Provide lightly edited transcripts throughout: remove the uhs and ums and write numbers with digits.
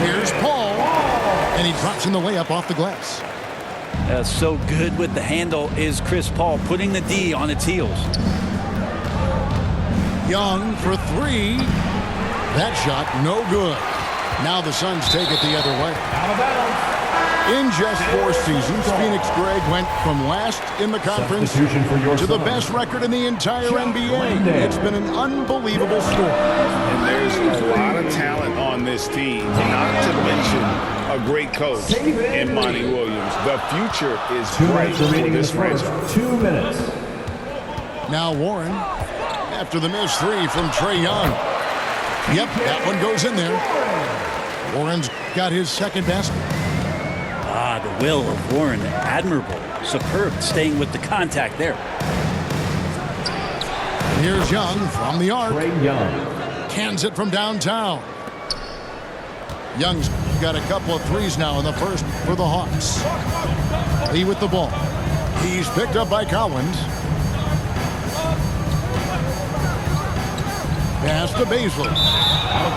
Here's Paul, and he drops in the layup off the glass. So good with the handle is Chris Paul, putting the D on its heels. Young for three. That shot, no good. Now the Suns take it the other way. Out of bounds. In just 4 seasons, Phoenix Greg went from last in the conference to the best record in the entire NBA. It's been an unbelievable story. And there's a lot of talent on this team, not to mention a great coach in Monty Williams. The future is bright for this franchise. 2 minutes. Now Warren, after the missed three from Trae Young. Yep, that one goes in there. Warren's got his second basket. The will of Warren, admirable, superb, staying with the contact there. Here's Young from the arc. Trae Young. Cans it from downtown. Young's got a couple of threes now in the first for the Hawks. Lee with the ball. He's picked up by Collins. Pass to Baszler.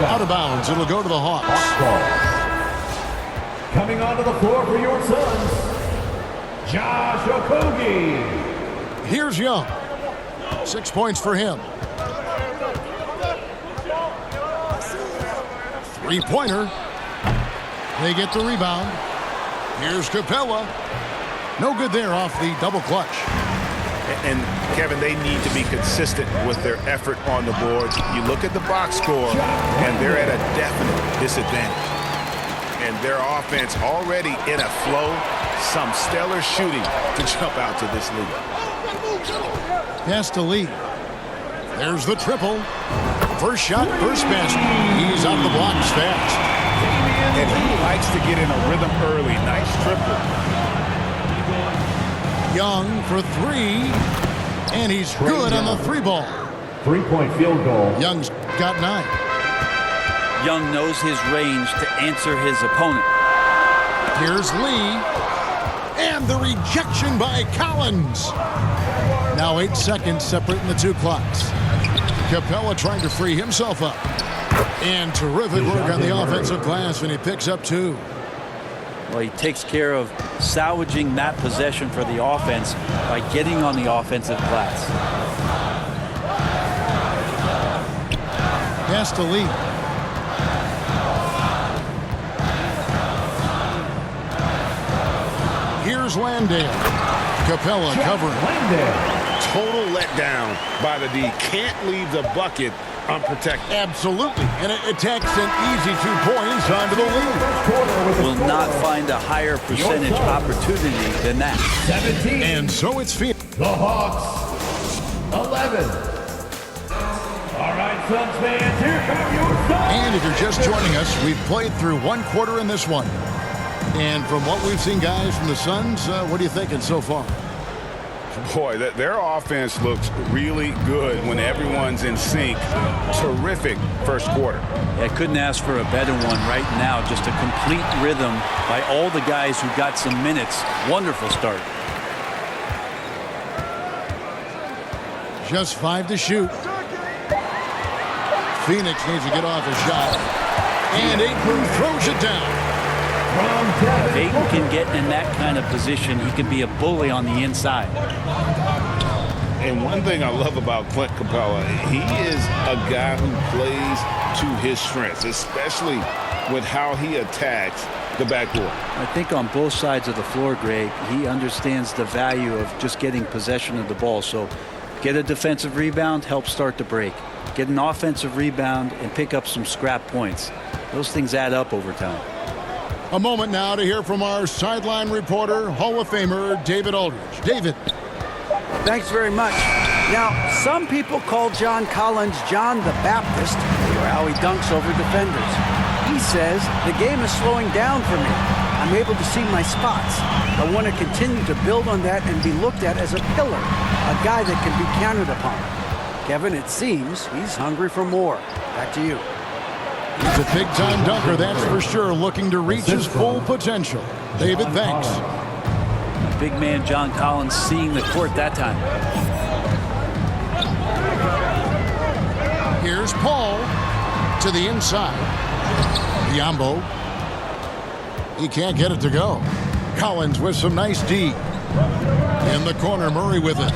Out of bounds. It'll go to the Hawks. Coming onto the floor for your Suns, Josh Okogie. Here's Young. 6 points for him. Three-pointer. They get the rebound. Here's Capella. No good there off the double clutch. And, Kevin, they need to be consistent with their effort on the boards. You look at the box score, and they're at a definite disadvantage. And their offense already in a flow. Some stellar shooting to jump out to this lead. Pass to Lee. There's the triple. First shot, first basket. He's out of the blocks fast. And he likes to get in a rhythm early. Nice triple. Young for three. And he's good on the three ball. 3-point field goal. Young's got 9. Young knows his range to answer his opponent. Here's Lee. And the rejection by Collins. Now 8 seconds separating the two clocks. Capella trying to free himself up. And terrific work on the offensive glass, and he picks up 2. Well, he takes care of salvaging that possession for the offense by getting on the offensive glass. Pass to Lee. Here's Landale. Capella covering. Landale. Total letdown by the D. Can't leave the bucket unprotected. Absolutely. And it takes an easy 2 points onto the lead. Will not find a higher percentage opportunity than that. 17. And so it's Phoenix. The Hawks, 11. All right, Suns fans, here come your Suns. And if you're just joining us, we've played through 1 quarter in this one. And from what we've seen, guys, from the Suns, what are you thinking so far? Boy, their offense looks really good when everyone's in sync. Terrific first quarter. I couldn't ask for a better one right now. Just a complete rhythm by all the guys who got some minutes. Wonderful start. Just 5 to shoot. Phoenix needs to get off a shot. And Ayton throws it down. If Ayton can get in that kind of position, he can be a bully on the inside. And one thing I love about Clint Capella, he is a guy who plays to his strengths, especially with how he attacks the backcourt. I think on both sides of the floor, Greg, he understands the value of just getting possession of the ball. So get a defensive rebound, help start the break. Get an offensive rebound and pick up some scrap points. Those things add up over time. A moment now to hear from our sideline reporter, Hall of Famer David Aldridge. David. Thanks very much. Now, some people call John Collins John the Baptist for how he dunks over defenders. He says, the game is slowing down for me. I'm able to see my spots. I want to continue to build on that and be looked at as a pillar, a guy that can be counted upon. Kevin, it seems he's hungry for more. Back to you. He's a big-time dunker, that's for sure, looking to reach his full potential. David, thanks. Big man John Collins seeing the court that time. Here's Paul to the inside. Biyombo He can't get it to go. Collins with some nice D. In the corner, Murray with it.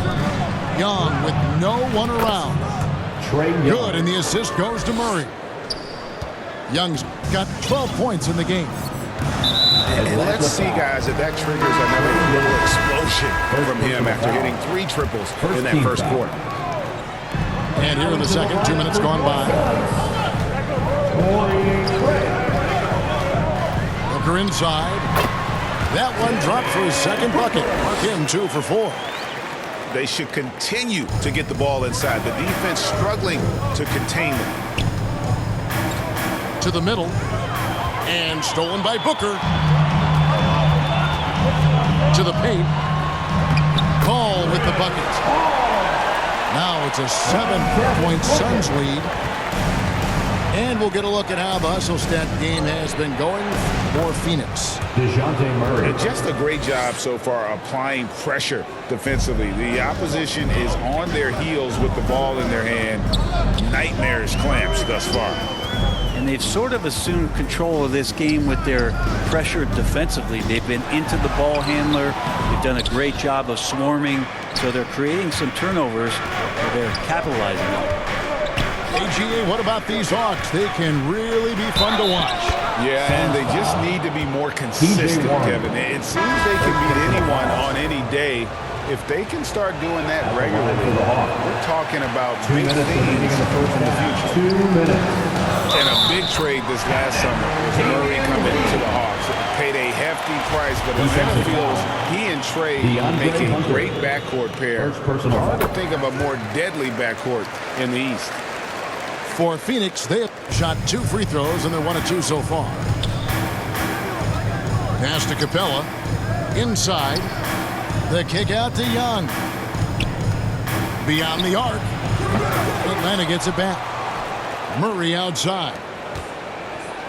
Young with no one around. Good, and the assist goes to Murray. Young's got 12 points in the game. And let's see, guys, that triggers another little explosion from him after hitting 3 triples in that first quarter. And here in the second, 2 minutes gone by. Booker inside. That one dropped for his second bucket. Mark him 2 for 4. They should continue to get the ball inside. The defense struggling to contain them. To the middle. And stolen by Booker. To the paint. Ball with the bucket. Now it's a 7-point Suns lead. And we'll get a look at how the hustle stat game has been going for Phoenix. DeJounte Murray. And just a great job so far applying pressure defensively. The opposition is on their heels with the ball in their hand. Nightmares clamps thus far. And they've sort of assumed control of this game with their pressure defensively. They've been into the ball handler. They've done a great job of swarming. So they're creating some turnovers that they're capitalizing on. AGA, what about these Hawks? They can really be fun to watch. Yeah, and they just need to be more consistent, Kevin. It seems they can beat anyone on any day. If they can start doing that regularly, we're talking about big things in the future. 2 minutes. And a big trade this last summer was Murray coming to the Hawks. Paid a hefty price, but Atlanta feels he and Trey make a great backcourt pair. Hard to think of a more deadly backcourt in the East. For Phoenix, they have shot 2 free throws, and they're 1 of 2 so far. Pass to Capella. Inside. The kick out to Young. Beyond the arc. Atlanta gets it back. Murray outside.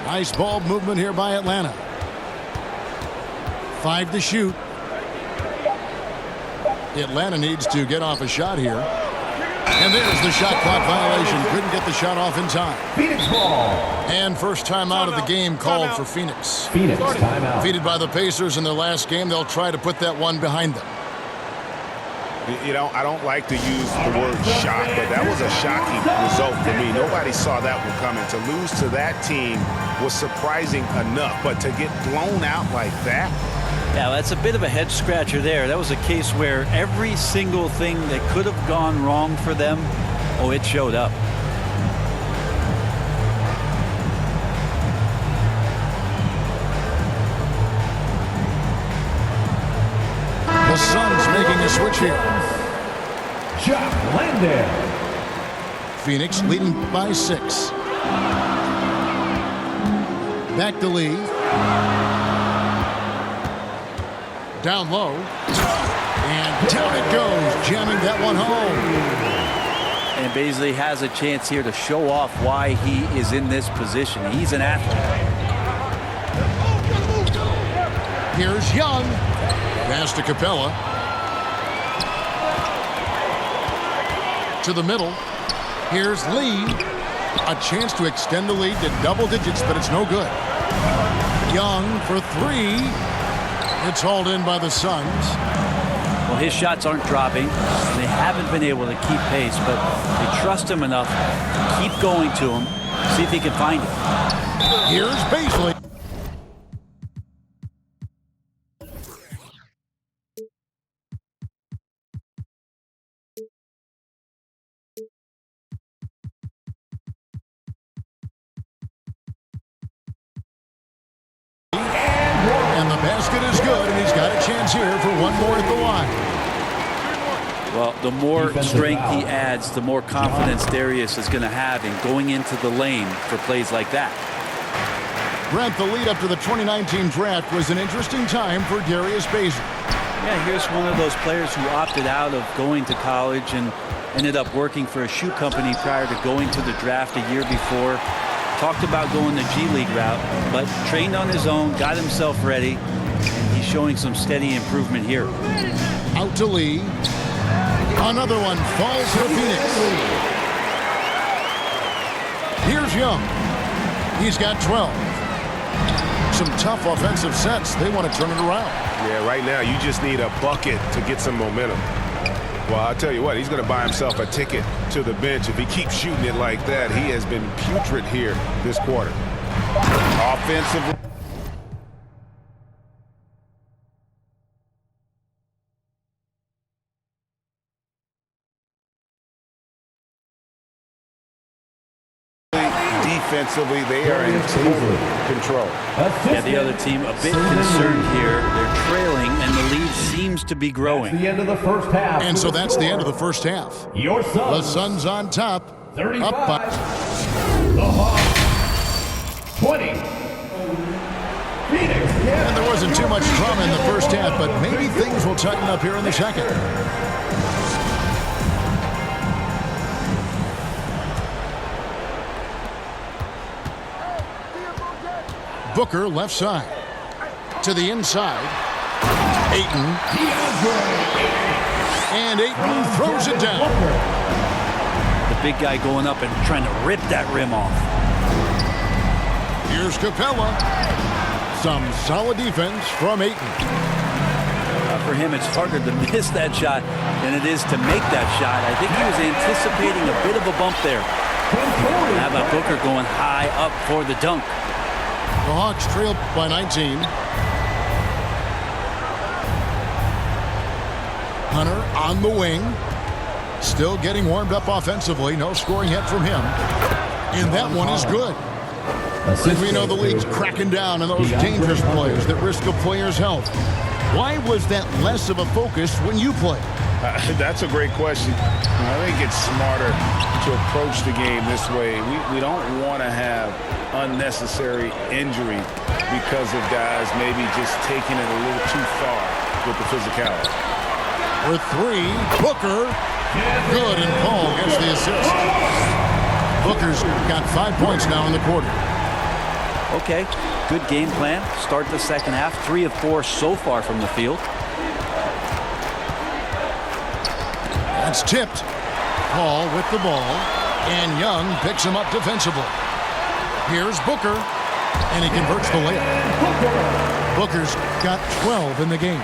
Nice ball movement here by Atlanta. 5 to shoot. Atlanta needs to get off a shot here. And there's the shot clock violation. Couldn't get the shot off in time. Phoenix ball. And first time out of the game called for Phoenix. Phoenix timeout. Defeated by the Pacers in their last game, they'll try to put that one behind them. You know, I don't like to use the word shock, but that was a shocking result for me. Nobody saw that one coming. To lose to that team was surprising enough, but to get blown out like that. Yeah, that's a bit of a head scratcher there. That was a case where every single thing that could have gone wrong for them, it showed up. The Suns making a switch here. Jock Landale. Phoenix leading by 6. Back to Lee. Down low. And down it goes, jamming that one home. And Bazley has a chance here to show off why he is in this position. He's an athlete. Here's Young. Pass to Capella. To the middle. Here's Lee. A chance to extend the lead to double digits, but it's no good. Young for 3. It's hauled in by the Suns. Well, his shots aren't dropping. They haven't been able to keep pace, but they trust him enough to keep going to him, see if he can find it. Here's Bazley. And the basket is good, and he's got a chance here for one more at the line. Well, the more strength he adds, the more confidence Darius is going to have in going into the lane for plays like that. Brent, the lead up to the 2019 draft was an interesting time for Darius Bazley. Yeah, here's one of those players who opted out of going to college and ended up working for a shoe company prior to going to the draft a year before. Talked about going the G League route, but trained on his own, got himself ready, and he's showing some steady improvement here. Out to Lee. Another one falls to Phoenix. Here's Young. He's got 12. some tough offensive sets. They want to turn it around. Yeah, right now you just need a bucket to get some momentum. Well, I'll tell you what, he's going to buy himself a ticket to the bench if he keeps shooting it like that. He has been putrid here this quarter. Offensively. Defensively, they are in total control. Yeah, the other team a bit concerned here. They're trailing, and the lead seems to be growing. The end of the first half. And so that's the end of the first half. Your The Suns, Suns on top. 35. Up by. The Hawks, 20. Phoenix, And there wasn't too much drama in the first half, but maybe things will tighten up here in the second. Booker left side. To the inside. Ayton. And Ayton throws it down. The big guy going up and trying to rip that rim off. Here's Capella. Some solid defense from Ayton. For him, it's harder to miss that shot than it is to make that shot. I think he was anticipating a bit of a bump there. How about Booker going high up for the dunk? The Hawks trailed by 19. Hunter on the wing. Still getting warmed up offensively. No scoring yet from him. And that one is good. And we know the league's cracking down on those dangerous plays that risk a player's health. Why was that less of a focus when you played? That's a great question. I think it's smarter to approach the game this way. We don't want to have unnecessary injury because of guys maybe just taking it a little too far with the physicality. For three, Booker. Good, and Paul gets the assist. Booker's got 5 points now in the quarter. Okay, good game plan. Start the second half. 3 of 4 so far from the field. That's tipped. Paul with the ball, and Young picks him up defensively. Here's Booker, and he converts the layup. Booker's got 12 in the game.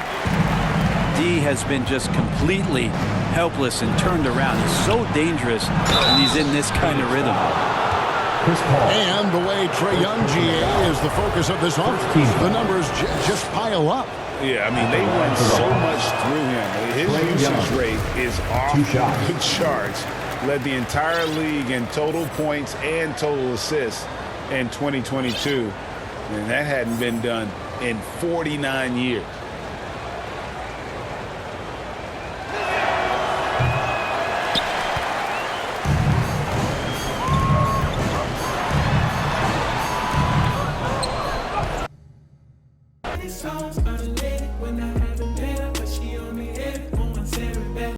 D has been just completely helpless and turned around. He's so dangerous when he's in this kind of rhythm. And the way Trae Young, GA, is the focus of this offense. The numbers just pile up. Yeah, I mean, they run so much through him. His usage rate is off the charts. Led the entire league in total points and total assists in 2022. And that hadn't been done in 49 years. Songs automatic when I